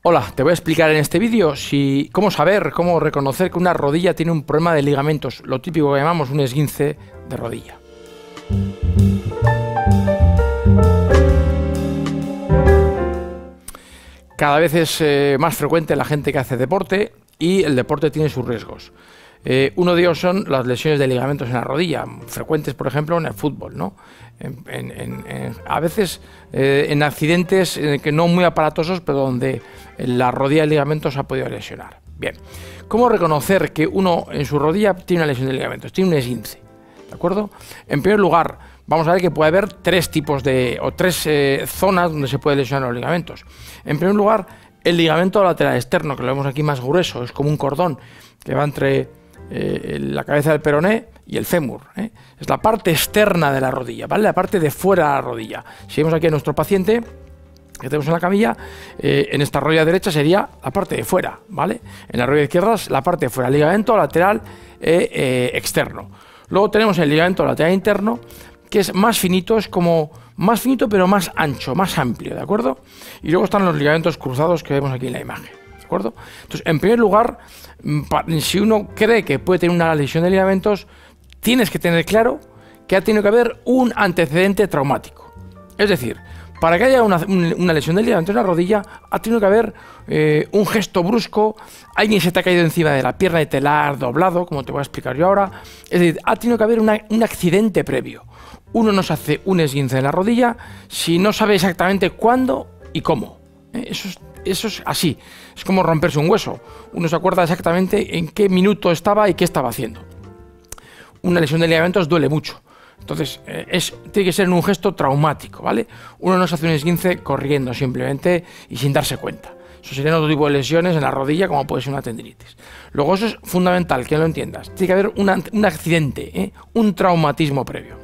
Hola, te voy a explicar en este vídeo cómo reconocer que una rodilla tiene un problema de ligamentos, lo típico que llamamos un esguince de rodilla. Cada vez es más frecuente la gente que hace deporte y el deporte tiene sus riesgos. Uno de ellos son las lesiones de ligamentos en la rodilla, frecuentes por ejemplo en el fútbol, ¿no? A veces en accidentes que no muy aparatosos, pero donde la rodilla de ligamentos ha podido lesionar. Bien, ¿cómo reconocer que uno en su rodilla tiene una lesión de ligamentos? Tiene un esguince, ¿de acuerdo? En primer lugar, vamos a ver que puede haber tres zonas donde se puede lesionar los ligamentos. En primer lugar, el ligamento lateral externo, que lo vemos aquí más grueso, es como un cordón que va entre la cabeza del peroné y el fémur, ¿eh? Es la parte externa de la rodilla, ¿vale? La parte de fuera de la rodilla. Si vemos aquí a nuestro paciente que tenemos en la camilla, en esta rodilla derecha sería la parte de fuera, ¿vale? En la rodilla izquierda es la parte de fuera, el ligamento lateral externo. Luego tenemos el ligamento lateral interno, que es más finito, es como más finito pero más ancho, más amplio, ¿de acuerdo? Y luego están los ligamentos cruzados que vemos aquí en la imagen, ¿de acuerdo? Entonces, en primer lugar, si uno cree que puede tener una lesión de ligamentos, tienes que tener claro que ha tenido que haber un antecedente traumático. Es decir, para que haya una lesión de ligamentos en la rodilla, ha tenido que haber un gesto brusco, alguien se te ha caído encima de la pierna y te la ha doblado, como te voy a explicar yo ahora. Es decir, ha tenido que haber un accidente previo. Uno no se hace un esguince en la rodilla si no sabe exactamente cuándo y cómo. Eso es así, es como romperse un hueso. Uno se acuerda exactamente en qué minuto estaba y qué estaba haciendo. Una lesión de ligamentos duele mucho. Entonces, tiene que ser en un gesto traumático, ¿vale? Uno no se hace un esguince corriendo simplemente y sin darse cuenta. Eso serían otro tipo de lesiones en la rodilla, como puede ser una tendinitis. Luego, eso es fundamental, que lo entiendas. Tiene que haber un accidente, un traumatismo previo.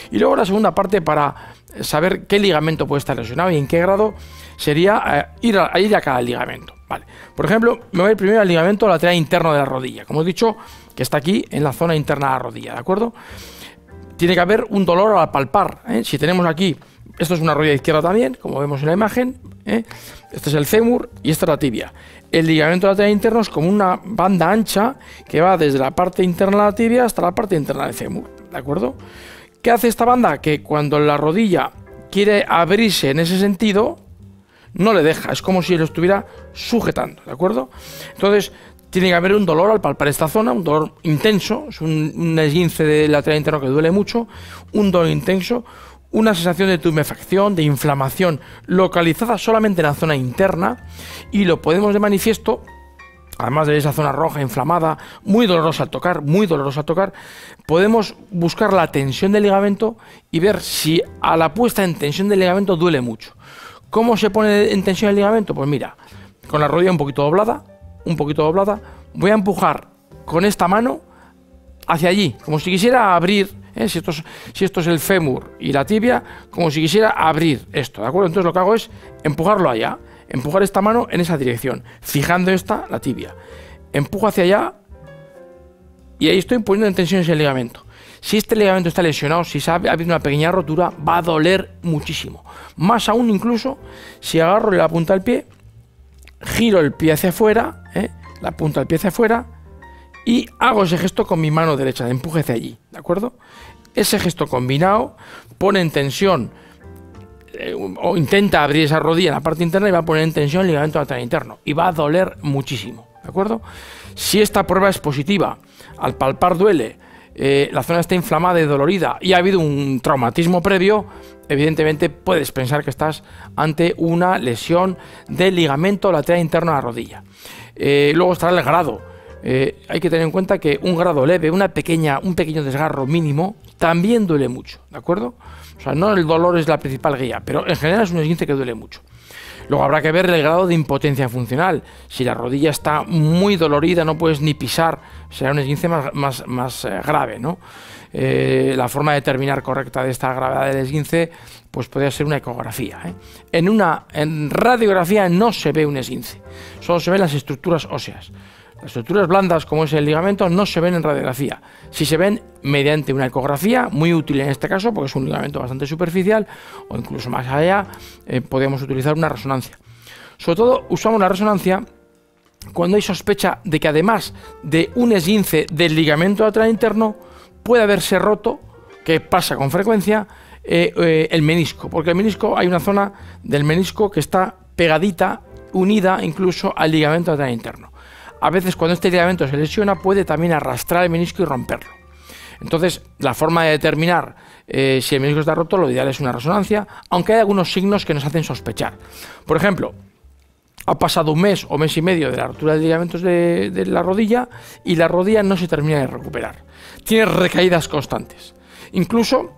Y luego la segunda parte, para saber qué ligamento puede estar lesionado y en qué grado, sería ir a cada ligamento. Vale. Por ejemplo, me voy a ir primero al ligamento lateral interno de la rodilla. Como he dicho, que está aquí en la zona interna de la rodilla, ¿de acuerdo? Tiene que haber un dolor al palpar, ¿eh? Si tenemos aquí, esto es una rodilla izquierda también, como vemos en la imagen, ¿eh? Este es el fémur y esta es la tibia. El ligamento lateral interno es como una banda ancha que va desde la parte interna de la tibia hasta la parte interna del fémur, ¿de acuerdo? ¿Qué hace esta banda? Que cuando la rodilla quiere abrirse en ese sentido, no le deja, es como si lo estuviera sujetando, ¿de acuerdo? Entonces, tiene que haber un dolor al palpar esta zona, un dolor intenso, es un esguince de lateral interno que duele mucho, un dolor intenso, una sensación de tumefacción, de inflamación localizada solamente en la zona interna, y lo ponemos de manifiesto, además de esa zona roja inflamada, muy dolorosa al tocar, podemos buscar la tensión del ligamento y ver si a la puesta en tensión del ligamento duele mucho. ¿Cómo se pone en tensión el ligamento? Pues mira, con la rodilla un poquito doblada, voy a empujar con esta mano hacia allí, como si quisiera abrir, si esto es el fémur y la tibia, como si quisiera abrir esto, ¿de acuerdo? Entonces lo que hago es empujarlo allá, empujar esta mano en esa dirección, fijando la tibia. Empujo hacia allá y ahí estoy poniendo en tensión ese ligamento. Si este ligamento está lesionado, si ha habido una pequeña rotura, va a doler muchísimo. Más aún incluso si agarro la punta del pie, giro el pie hacia afuera, la punta del pie hacia afuera, y hago ese gesto con mi mano derecha, de empuje hacia allí, ¿de acuerdo? Ese gesto combinado pone en tensión o intenta abrir esa rodilla en la parte interna y va a poner en tensión el ligamento lateral interno y va a doler muchísimo, ¿de acuerdo? Si esta prueba es positiva, al palpar duele, la zona está inflamada y dolorida y ha habido un traumatismo previo, evidentemente puedes pensar que estás ante una lesión del ligamento lateral interno de la rodilla. Luego estará el grado. Hay que tener en cuenta que un grado leve, un pequeño desgarro mínimo, también duele mucho, ¿de acuerdo? O sea, no el dolor es la principal guía, pero en general es un esguince que duele mucho. Luego habrá que ver el grado de impotencia funcional. Si la rodilla está muy dolorida, no puedes ni pisar, será un esguince más grave, ¿no? La forma de determinar correcta de esta gravedad del esguince, pues podría ser una ecografía, ¿eh? En radiografía no se ve un esguince, solo se ven las estructuras óseas. Las estructuras blandas, como es el ligamento, no se ven en radiografía. Si se ven mediante una ecografía, muy útil en este caso, porque es un ligamento bastante superficial, o incluso más allá, podemos utilizar una resonancia. Sobre todo usamos la resonancia cuando hay sospecha de que además de un esguince del ligamento lateral interno puede haberse roto, que pasa con frecuencia, el menisco, porque el menisco, hay una zona del menisco que está pegadita, unida incluso al ligamento lateral interno. A veces cuando este ligamento se lesiona puede también arrastrar el menisco y romperlo. Entonces, la forma de determinar si el menisco está roto, lo ideal es una resonancia, aunque hay algunos signos que nos hacen sospechar. Por ejemplo, ha pasado un mes o mes y medio de la rotura de ligamentos de la rodilla y la rodilla no se termina de recuperar. Tiene recaídas constantes. Incluso,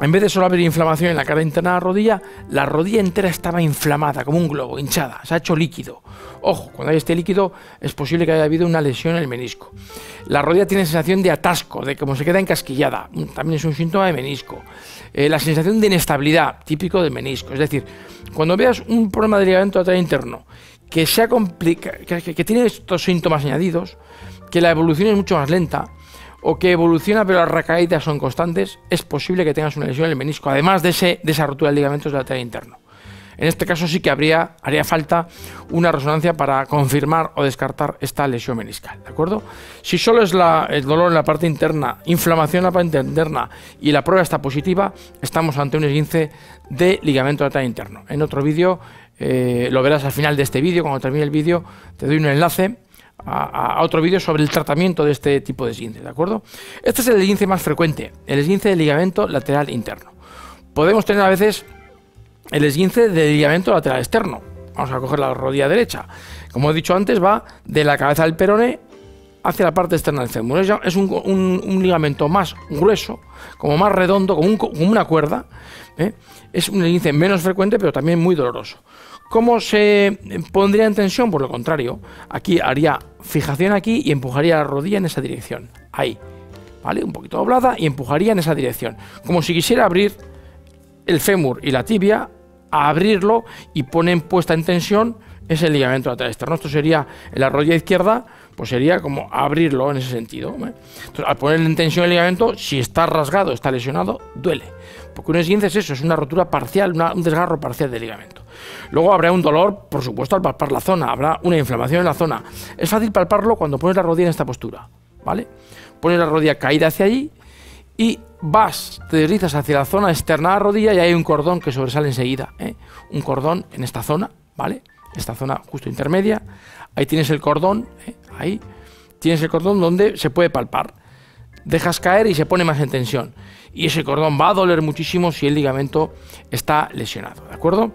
en vez de solo haber inflamación en la cara interna de la rodilla entera estaba inflamada, como un globo, hinchada, se ha hecho líquido. Ojo, cuando hay este líquido es posible que haya habido una lesión en el menisco. La rodilla tiene sensación de atasco, de como se queda encasquillada, también es un síntoma de menisco. La sensación de inestabilidad, típico del menisco. Es decir, cuando veas un problema de ligamento lateral interno que sea que tiene estos síntomas añadidos, que la evolución es mucho más lenta, o que evoluciona pero las recaídas son constantes, es posible que tengas una lesión en el menisco, además de esa rotura de ligamentos lateral interno. En este caso sí que haría falta una resonancia para confirmar o descartar esta lesión meniscal, ¿de acuerdo? Si solo es el dolor en la parte interna, inflamación en la parte interna y la prueba está positiva, estamos ante un esguince de ligamento lateral interno. En otro vídeo, lo verás al final de este vídeo, cuando termine el vídeo te doy un enlace a otro vídeo sobre el tratamiento de este tipo de esguince, ¿de acuerdo? Este es el esguince más frecuente, el esguince del ligamento lateral interno. Podemos tener a veces el esguince del ligamento lateral externo. Vamos a coger la rodilla derecha. Como he dicho antes, va de la cabeza del peroné hacia la parte externa del fémur. Es un ligamento más grueso, como más redondo, como una cuerda. Es un esguince menos frecuente, pero también muy doloroso. ¿Cómo se pondría en tensión? Por lo contrario, aquí haría fijación aquí y empujaría la rodilla en esa dirección. Ahí, ¿vale? Un poquito doblada y empujaría en esa dirección. Como si quisiera abrir el fémur y la tibia, a abrirlo y ponen puesta en tensión ese ligamento lateral externo. Esto sería en la rodilla izquierda, pues sería como abrirlo en ese sentido. Entonces, al poner en tensión el ligamento, si está rasgado, está lesionado, duele. Porque un esguince es eso, es una rotura parcial, un desgarro parcial del ligamento. Luego habrá un dolor, por supuesto, al palpar la zona, habrá una inflamación en la zona. Es fácil palparlo cuando pones la rodilla en esta postura, ¿vale? Pones la rodilla caída hacia allí y te deslizas hacia la zona externa de la rodilla y hay un cordón que sobresale enseguida, un cordón en esta zona, ¿vale? Esta zona justo intermedia, ahí tienes el cordón, ahí tienes el cordón donde se puede palpar. Dejas caer y se pone más en tensión. Y ese cordón va a doler muchísimo si el ligamento está lesionado, ¿de acuerdo?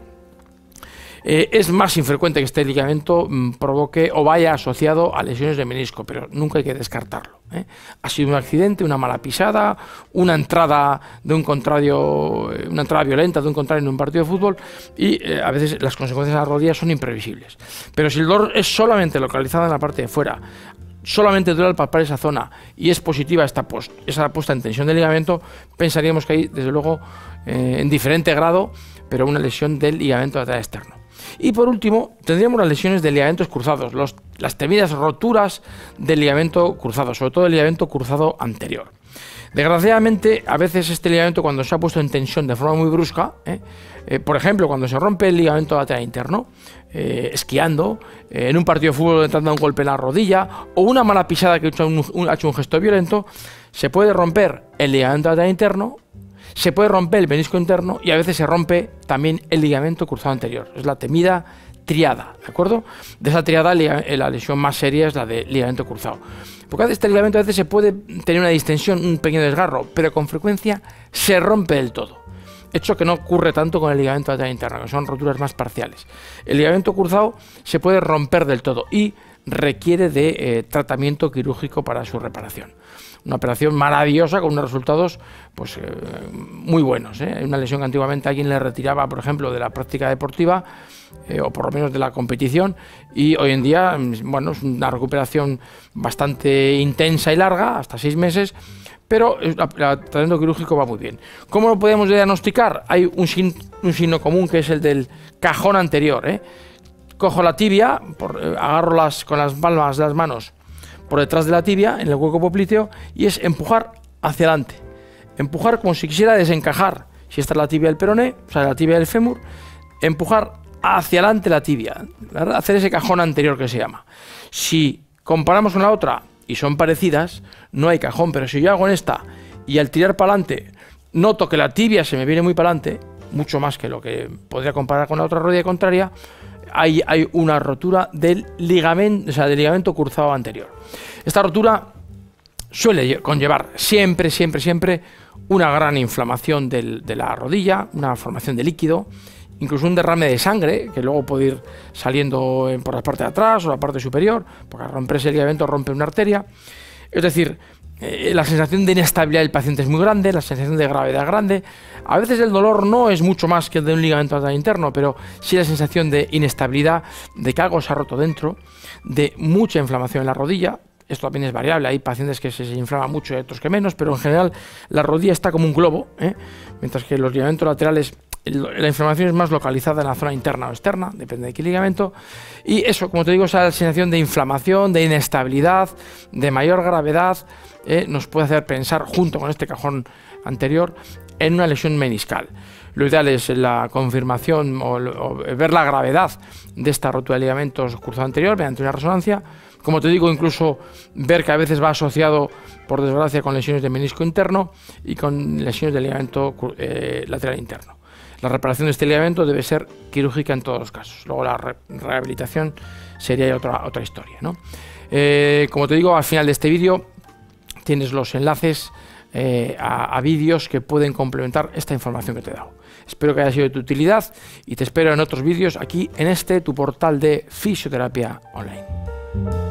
Es más infrecuente que este ligamento provoque o vaya asociado a lesiones de menisco, pero nunca hay que descartarlo. Ha sido un accidente, una mala pisada, una entrada de un contrario, una entrada violenta de un contrario en un partido de fútbol y a veces las consecuencias de las rodillas son imprevisibles. Pero si el dolor es solamente localizado en la parte de fuera, solamente duele al palpar esa zona y es positiva esa puesta en tensión del ligamento, pensaríamos que hay, desde luego, en diferente grado, pero una lesión del ligamento lateral externo. Y por último, tendríamos las lesiones de ligamentos cruzados, las temidas roturas del ligamento cruzado, sobre todo el ligamento cruzado anterior. Desgraciadamente, a veces este ligamento, cuando se ha puesto en tensión de forma muy brusca, por ejemplo, cuando se rompe el ligamento lateral interno, esquiando, en un partido de fútbol entrando un golpe en la rodilla, o una mala pisada que ha hecho un gesto violento, se puede romper el ligamento lateral interno, se puede romper el menisco interno y a veces se rompe también el ligamento cruzado anterior. Es la temida triada, ¿de acuerdo? De esa triada la lesión más seria es la de ligamento cruzado. Porque este ligamento a veces se puede tener una distensión, un pequeño desgarro, pero con frecuencia se rompe del todo. Hecho que no ocurre tanto con el ligamento lateral interno, que son roturas más parciales. El ligamento cruzado se puede romper del todo y requiere de tratamiento quirúrgico para su reparación. Una operación maravillosa con unos resultados pues, muy buenos. Una lesión que antiguamente a alguien le retiraba, por ejemplo, de la práctica deportiva o por lo menos de la competición y hoy en día, bueno, es una recuperación bastante intensa y larga, hasta 6 meses, pero el tratamiento quirúrgico va muy bien. ¿Cómo lo podemos diagnosticar? Hay un signo común que es el del cajón anterior. Cojo la tibia, agarro con las palmas de las manos por detrás de la tibia, en el hueco popliteo, y es empujar hacia adelante. Empujar como si quisiera desencajar. Si esta es la tibia del peroné, o sea, la tibia del fémur, empujar hacia adelante la tibia, ¿verdad? Hacer ese cajón anterior que se llama. Si comparamos con la otra y son parecidas, no hay cajón, pero si yo hago en esta y al tirar para adelante noto que la tibia se me viene muy para adelante, mucho más que lo que podría comparar con la otra rodilla contraria, hay una rotura del ligamento, o sea, del ligamento cruzado anterior. Esta rotura suele conllevar siempre una gran inflamación de la rodilla, una formación de líquido, incluso un derrame de sangre, que luego puede ir saliendo por la parte de atrás o la parte superior, porque al romperse el ligamento rompe una arteria. Es decir, la sensación de inestabilidad del paciente es muy grande, la sensación de gravedad es grande. A veces el dolor no es mucho más que el de un ligamento lateral interno, pero sí la sensación de inestabilidad, de que algo se ha roto dentro, de mucha inflamación en la rodilla. Esto también es variable, hay pacientes que se inflaman mucho y otros que menos, pero en general la rodilla está como un globo, mientras que los ligamentos laterales, la inflamación es más localizada en la zona interna o externa, depende de qué ligamento. Y eso, como te digo, esa sensación de inflamación, de inestabilidad, de mayor gravedad, nos puede hacer pensar, junto con este cajón anterior, en una lesión meniscal. Lo ideal es la confirmación o ver la gravedad de esta rotura de ligamentos cruzado anterior mediante una resonancia. Como te digo, incluso ver que a veces va asociado, por desgracia, con lesiones de menisco interno y con lesiones de ligamento lateral interno. La reparación de este ligamento debe ser quirúrgica en todos los casos. Luego la rehabilitación sería otra historia, ¿no? Como te digo, al final de este vídeo tienes los enlaces a vídeos que pueden complementar esta información que te he dado. Espero que haya sido de tu utilidad y te espero en otros vídeos aquí en tu portal de fisioterapia online.